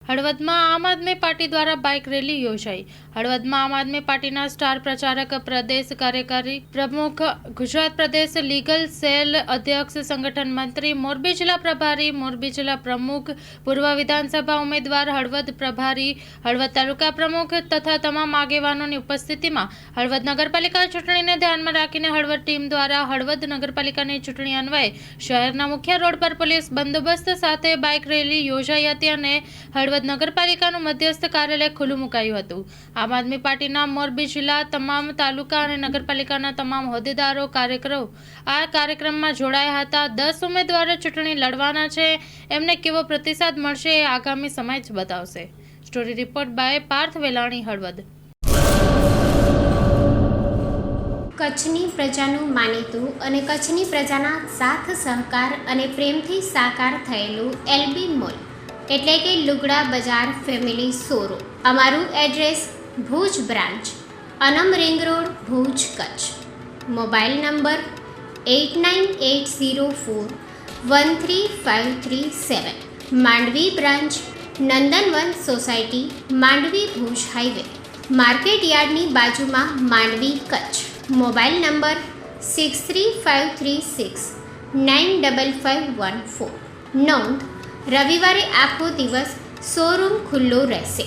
હળવદમાં આમ આદમી પાર્ટી દ્વારા bike rally યોજાઈ। હળવદમાં આમ આદમી પાર્ટીના સ્ટાર પ્રચારક, પ્રદેશ કાર્યકારી પ્રમુખ, ગુજરાત પ્રદેશ લીગલ સેલ અધ્યક્ષ, સંગઠન મંત્રી, મોરબી જિલ્લા પ્રભારી, મોરબી જિલ્લા પ્રમુખ, પૂર્વ વિધાનસભા ઉમેદવાર, હળવદ પ્રભારી, હળવદ તાલુકા પ્રમુખ તથા તમામ આગેવાનોની ઉપસ્થિતિમાં હળવદ નગરપાલિકા ચૂંટણીને ધ્યાનમાં રાખીને હળવદ ટીમ દ્વારા હળવદ નગરપાલિકાની ચૂંટણી અન્વયે શહેરના મુખ્ય રોડ પર પોલીસ બંદોબસ્ત સાથે બાઇક રેલી યોજાઈ હતી અને હળવદ નગરપાલિકાનું મધ્યસ્થ કાર્યાલય ખુલ્લું મુકાયું હતું। આમ આદમી પાર્ટીના મોરબી જિલ્લા તમામ તાલુકા અને નગરપાલિકાના તમામ હોદ્દેદારો, કાર્યકરો આ કાર્યક્રમમાં જોડાયા હતા। 10 ઉમેદવારો ચૂંટણી લડવાના છે, એમને કેવો પ્રતિસાદ મળશે એ આગામી સમય જ બતાવશે। Story report by Parth Velani, Halvad. કચ્છની પ્રજાનું માનીતું અને કચ્છની પ્રજાના સાથ સહકાર અને પ્રેમથી સાકાર થયેલું એલબી મોલ એટલે કે લુગડા બજાર ફેમિલી શોરૂમ। અમારું address Bhuj branch, Anam ring road, Bhuj, Kutch. Mobile number 8980413537। Mandvi branch, Nandanvan society, Mandvi, Bhuj highway, market યાર્ડની બાજુમાં, માંડવી, કચ્છ। Mobile number 6353695514। નોંધ: રવિવારે આખો દિવસ શોરૂમ ખુલ્લો રહેશે।